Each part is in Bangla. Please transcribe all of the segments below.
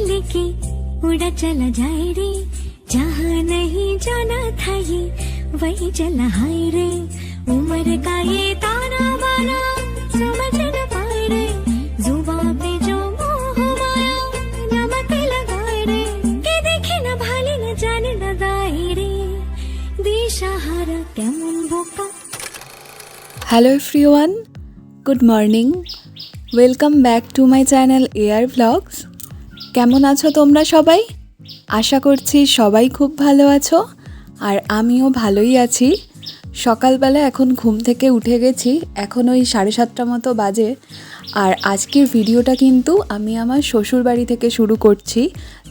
लेके उड़ा चला जाए रे, जहाँ नहीं जाना था ये वही चला हाय रे। उम्र का ये ताना बाना समझ न पाए रे, जुबां पे जो मोह माया नमक लगाए रे, के देखे न भाले न जाने न दाए रे, दिशाहारा केमन बोका। Hello everyone, good morning, welcome back to my channel AR vlogs. কেমন আছো তোমরা সবাই? আশা করছি সবাই খুব ভালো আছো, আর আমিও ভালোই আছি। সকালবেলা এখন ঘুম থেকে উঠে গেছি, এখন ওই 7:30 মতো বাজে। আর আজকের ভিডিওটা কিন্তু আমি আমার শ্বশুর বাড়ি থেকে শুরু করছি।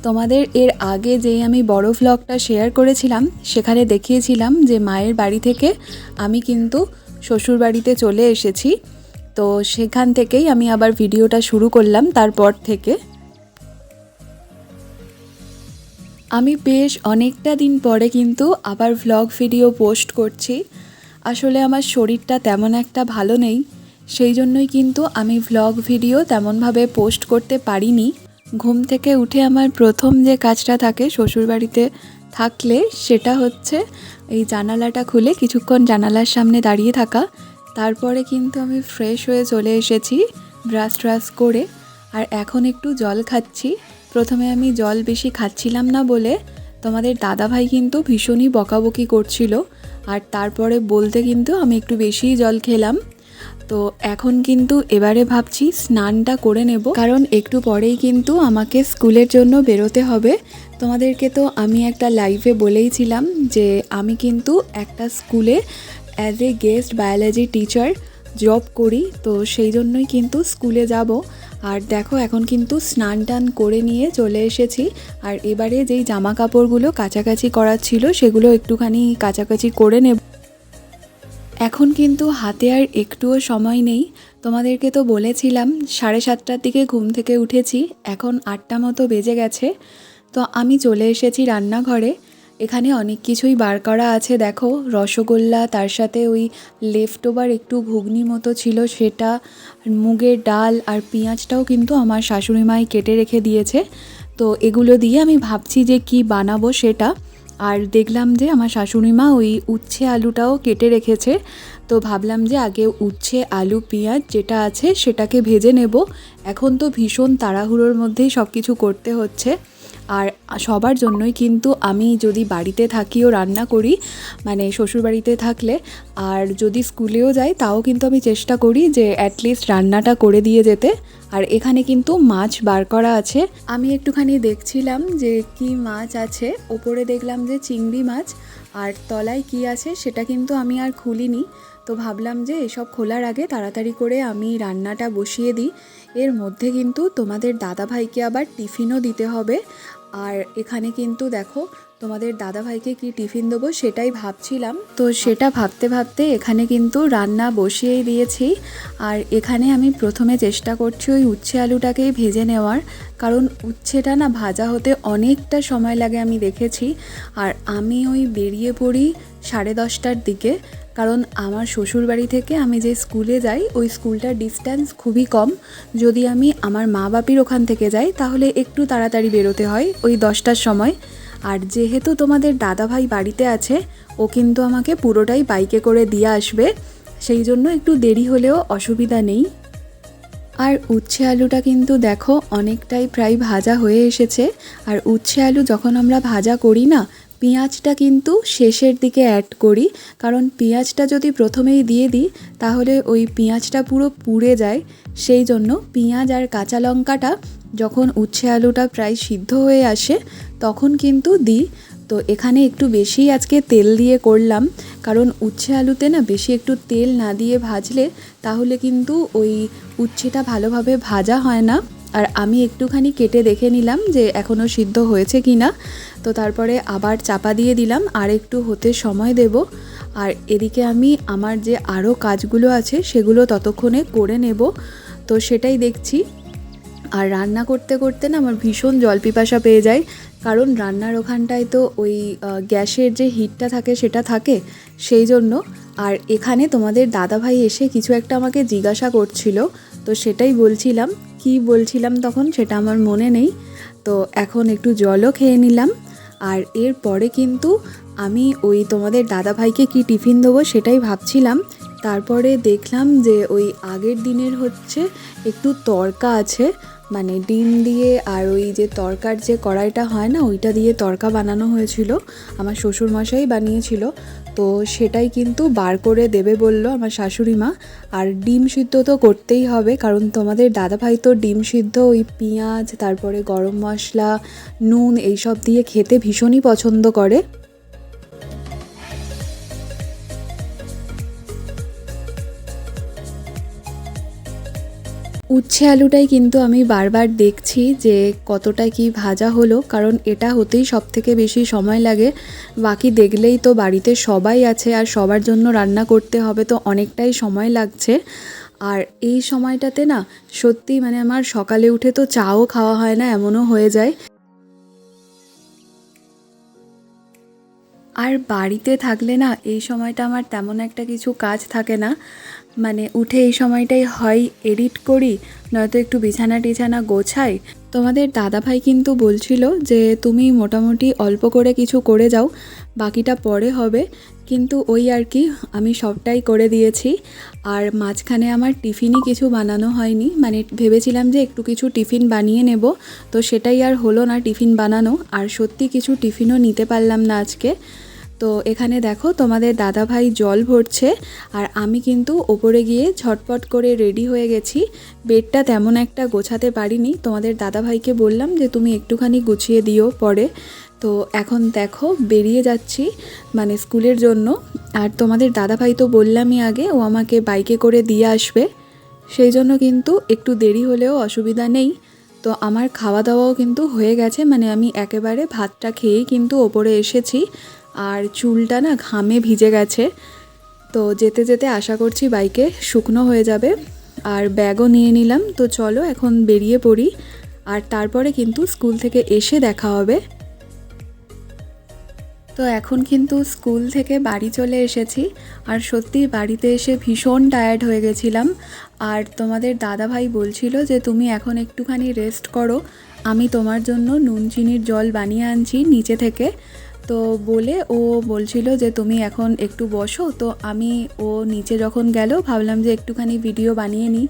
তোমাদের এর আগে যেই আমি বড় ভ্লগটা শেয়ার করেছিলাম সেখানে দেখিয়েছিলাম যে মায়ের বাড়ি থেকে আমি কিন্তু শ্বশুর বাড়িতে চলে এসেছি। তো সেখান থেকেই আমি আবার ভিডিওটা শুরু করলাম। তারপর থেকে আমি বেশ অনেকটা দিন পরে কিন্তু আবার ভ্লগ ভিডিও পোস্ট করছি। আসলে আমার শরীরটা তেমন একটা ভালো নেই, সেই জন্যই কিন্তু আমি ভ্লগ ভিডিও তেমনভাবে পোস্ট করতে পারিনি। ঘুম থেকে উঠে আমার প্রথম যে কাজটা থাকে শ্বশুরবাড়িতে থাকলে সেটা হচ্ছে এই জানালাটা খুলে কিছুক্ষণ জানালার সামনে দাঁড়িয়ে থাকা। তারপরে কিন্তু আমি ফ্রেশ হয়ে চলে এসেছি ব্রাশ করে, আর এখন একটু জল খাচ্ছি। প্রথমে আমি জল বেশি খাচ্ছিলাম না বলে তোমাদের দাদাভাই কিন্তু ভীষণই বকাবকি করছিল, আর তারপরে বলতে কিন্তু আমি একটু বেশিই জল খেলাম। তো এখন কিন্তু এবারে ভাবছি স্নানটা করে নেব, কারণ একটু পরেই কিন্তু আমাকে স্কুলের জন্য বেরোতে হবে। তোমাদেরকে তো আমি একটা লাইভে বলেইছিলাম যে আমি কিন্তু একটা স্কুলে as a guest biology teacher job করি, তো সেই জন্যই কিন্তু স্কুলে যাব। আর দেখো এখন কিন্তু স্নান টান করে নিয়ে চলে এসেছি, আর এবারে যেই জামা কাপড়গুলো কাচাকাচি করার ছিল সেগুলো একটুখানি কাচাকাচি করে নেব। এখন কিন্তু হাতে আর একটুও সময় নেই। তোমাদেরকে তো বলেছিলাম 7:30টার দিকে ঘুম থেকে উঠেছি, এখন 8টা মতো বেজে গেছে। তো আমি চলে এসেছি রান্নাঘরে। এখানে অনেক কিছুই বার করা আছে, দেখো রসগোল্লা, তার সাথে ওই লেফট ওভার একটু ঘুগনি মতো ছিল সেটা, মুগের ডাল আর পেঁয়াজটাও কিন্তু আমার শাশুড়ি মাই কেটে রেখে দিয়েছে। তো এগুলো দিয়ে আমি ভাবছি যে কি বানাবো সেটা। আর দেখলাম যে আমার শাশুড়ি মা ওই উচ্ছে আলুটাও কেটে রেখেছে, তো ভাবলাম যে আগে উচ্ছে আলু পেঁয়াজ যেটা আছে সেটাকে ভেজে নেব। এখন তো ভীষণ তাড়াহুড়োর মধ্যেই সব কিছু করতে হচ্ছে, আর সবার জন্যই কিন্তু আমি যদি বাড়িতে থাকিও রান্না করি, মানে শ্বশুরবাড়িতে থাকলে, আর যদি স্কুলেও যাই তাও কিন্তু আমি চেষ্টা করি যে অ্যাটলিস্ট রান্নাটা করে দিয়ে যেতে। আর এখানে কিন্তু মাছ বার করা আছে, আমি একটুখানি দেখছিলাম যে কি মাছ আছে। ওপরে দেখলাম যে চিংড়ি মাছ, আর তলায় কি আছে সেটা কিন্তু আমি আর খুলিনি। তো ভাবলাম যে এসব খোলার আগে তাড়াতাড়ি করে আমি রান্নাটা বসিয়ে দিই। এর মধ্যে কিন্তু তোমাদের দাদাভাইকে আবার টিফিনও দিতে হবে। আর এখানে কিন্তু দেখো তোমাদের দাদাভাইকে কি টিফিন দেবো সেটাই ভাবছিলাম। তো সেটা ভাবতে ভাবতে এখানে কিন্তু রান্না বসিয়েই দিয়েছি। আর এখানে আমি প্রথমে চেষ্টা করছি ওই উচ্ছে আলুটাকেই ভেজে নেওয়ার, কারণ উচ্ছেটা না ভাজা হতে অনেকটা সময় লাগে আমি দেখেছি। আর আমি ওই বেরিয়ে পড়ি 10:30টার দিকে, কারণ আমার শ্বশুরবাড়ি থেকে আমি যে স্কুলে যাই ওই স্কুলটার ডিস্ট্যান্স খুবই কম। যদি আমি আমার মা বাপির ওখান থেকে যাই তাহলে একটু তাড়াতাড়ি বেরোতে হয় ওই 10টার সময়। আর যেহেতু তোমাদের দাদাভাই বাড়িতে আছে, ও কিন্তু আমাকে পুরোটাই বাইকে করে দিয়ে আসবে, সেই জন্য একটু দেরি হলেও অসুবিধা নেই। আর উচ্ছে আলুটা কিন্তু দেখো অনেকটাই প্রায় ভাজা হয়ে এসেছে। আর উচ্ছে আলু যখন আমরা ভাজা করি না, পেঁয়াজটা কিন্তু শেষের দিকে অ্যাড করি, কারণ পেঁয়াজটা যদি প্রথমেই দিয়ে দিই তাহলে ওই পেঁয়াজটা পুরো পুড়ে যায়। সেই জন্য পেঁয়াজ আর কাঁচা লঙ্কাটা যখন উচ্ছে আলুটা প্রায় সিদ্ধ হয়ে আসে তখন কিন্তু দিই। তো এখানে একটু বেশি আজকে তেল দিয়ে করলাম, কারণ উচ্ছে আলুতে না বেশি একটু তেল না দিয়ে ভাজলে তাহলে কিন্তু ওই উচ্ছেটা ভালোভাবে ভাজা হয় না। আর আমি একটুখানি কেটে দেখে নিলাম যে এখনও সিদ্ধ হয়েছে কি না, তো তারপরে আবার চাপা দিয়ে দিলাম, আর একটু হতে সময় দেব। আর এদিকে আমি আমার যে আরও কাজগুলো আছে সেগুলো ততক্ষণে করে নেব, তো সেটাই দেখছি। আর রান্না করতে করতে না আমার ভীষণ জল পিপাসা পেয়ে যায়, কারণ রান্নার ওখানটায় তো ওই গ্যাসের যে হিটটা থাকে সেটা থাকে, সেই জন্য। আর এখানে তোমাদের দাদাভাই এসে কিছু একটা আমাকে জিজ্ঞাসা করছিল, তো সেটাই বলছিলাম, কি বলছিলাম তখন সেটা আমার মনে নেই। তো এখন একটু জলও খেয়ে নিলাম। আর এরপরে কিন্তু আমি ওই তোমাদের দাদাভাইকে কি টিফিন দেবো সেটাই ভাবছিলাম। তারপরে দেখলাম যে ওই আগের দিনের হচ্ছে একটু তড়কা আছে, মানে ডিম দিয়ে আর ওই যে তড়কার যে কড়াইটা হয় না ওইটা দিয়ে তড়কা বানানো হয়েছিল, আমার শ্বশুরমশাই বানিয়েছিল। তো সেটাই কিন্তু বার করে দেবে বললো আমার শাশুড়ি মা। আর ডিম সিদ্ধ তো করতেই হবে, কারণ তোমাদের দাদাভাই তো ডিম সিদ্ধ ওই পেঁয়াজ তারপরে গরম মশলা নুন এইসব দিয়ে খেতে ভীষণই পছন্দ করে। উচ্ছে আলুটাই কিন্তু আমি বারবার দেখছি যে কতটা কি ভাজা হলো, কারণ এটা হতেই সবথেকে বেশি সময় লাগে। বাকি দেখলেই তো বাড়িতে সবাই আছে আর সবার জন্য রান্না করতে হবে, তো অনেকটাই সময় লাগছে। আর এই সময়টাতে না সত্যি মানে আমার সকালে উঠে তো চাও খাওয়া হয় না, এমনও হয়ে যায়। আর বাড়িতে থাকলে না এই সময়টা আমার তেমন একটা কিছু কাজ থাকে না, মানে উঠে এই সময়টাই হয় এডিট করি, নয়তো একটু বিছানা টিছানা গোছাই। তোমাদের দাদাভাই কিন্তু বলছিল যে তুমি মোটামুটি অল্প করে কিছু করে যাও, বাকিটা পরে হবে। কিন্তু ওই আর কি, আমি সবটাই করে দিয়েছি। আর মাঝখানে আমার টিফিনই কিছু বানানো হয়নি, মানে ভেবেছিলাম যে একটু কিছু টিফিন বানিয়ে নেব, তো সেটাই আর হলো না টিফিন বানানো। আর সত্যি কিছু টিফিনও নিতে পারলাম না আজকে। তো এখানে দেখো তোমাদের দাদাভাই জল ভরছে আর আমি কিন্তু ওপরে গিয়ে ঝটপট করে রেডি হয়ে গেছি। বেডটা তেমন একটা গোছাতে পারিনি, তোমাদের দাদাভাইকে বললাম যে তুমি একটুখানি গুছিয়ে দিও পরে। তো এখন দেখো বেরিয়ে যাচ্ছি মানে স্কুলের জন্য। আর তোমাদের দাদাভাই তো বললামই আগে ও আমাকে বাইকে করে দিয়ে আসবে, সেই জন্য কিন্তু একটু দেরি হলেও অসুবিধা নেই। তো আমার খাওয়া দাওয়াও কিন্তু হয়ে গেছে, মানে আমি একেবারে ভাতটা খেয়েই কিন্তু ওপরে এসেছি। আর চুলটা না ঘামে ভিজে গেছে, তো যেতে যেতে আশা করছি বাইকে শুকনো হয়ে যাবে। আর ব্যাগও নিয়ে নিলাম, তো চলো এখন বেরিয়ে পড়ি। আর তারপরে কিন্তু স্কুল থেকে এসে দেখা হবে। তো এখন কিন্তু স্কুল থেকে বাড়ি চলে এসেছি, আর সত্যি বাড়িতে এসে ভীষণ টায়ার্ড হয়ে গেছিলাম। আর তোমাদের দাদাভাই বলছিল যে তুমি এখন একটুখানি রেস্ট করো, আমি তোমার জন্য নুন চিনির জল বানিয়ে আনছি নিচে থেকে। তো বলে ও বলছিল যে তুমি এখন একটু বসো, তো আমি ও নিচে যখন গেল ভাবলাম যে একটুখানি ভিডিও বানিয়ে নিই।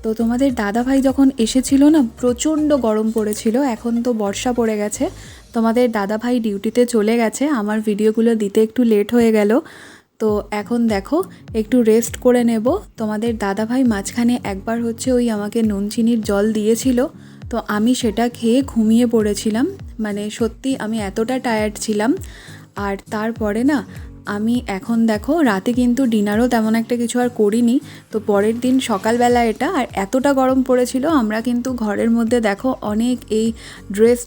তো তোমাদের দাদাভাই যখন এসেছিল না প্রচণ্ড গরম পড়েছিল, এখন তো বর্ষা পড়ে গেছে। তোমাদের দাদাভাই ডিউটিতে চলে গেছে, আমার ভিডিওগুলো দিতে একটু লেট হয়ে গেল। তো এখন দেখো একটু রেস্ট করে নেব। তোমাদের দাদাভাই মাঝখানে একবার হচ্ছে ওই আমাকে নুন চিনির জল দিয়েছিল, তো আমি সেটা খেয়ে ঘুমিয়ে পড়েছিলাম, মানে সত্যি আমি এতটা টায়ার্ড ছিলাম। আর তারপরে না আমি এখন দেখো রাতে কিন্তু ডিনারও তেমন একটা কিছু আর করিনি। তো পরের দিন সকালবেলা এটা, আর এতটা গরম পড়েছিল আমরা কিন্তু ঘরের মধ্যে দেখো অনেক এই ড্রেস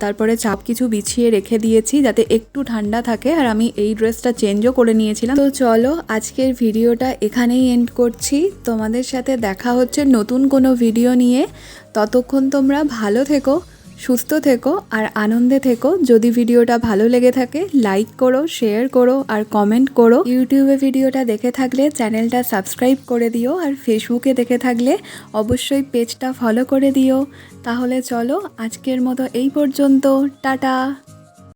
তারপরে চাপ কিছু বিছিয়ে রেখে দিয়েছি যাতে একটু ঠান্ডা থাকে। আর আমি এই ড্রেসটা চেঞ্জও করে নিয়েছিলাম। তো চলো আজকের ভিডিওটা এখানেই এন্ড করছি, তোমাদের সাথে দেখা হচ্ছে নতুন কোনো ভিডিও নিয়ে। ততক্ষণ তোমরা ভালো থেকো, সুস্থ থেকো আর আনন্দে থেকো। যদি ভিডিওটা ভালো লেগে থাকে লাইক করো, শেয়ার করো আর কমেন্ট করো। ইউটিউবে ভিডিওটা দেখে থাকলে চ্যানেলটা সাবস্ক্রাইব করে দিও, আর ফেসবুকে দেখে থাকলে অবশ্যই পেজটা ফলো করে দিও। তাহলে চলো আজকের মতো এই পর্যন্ত, টাটা।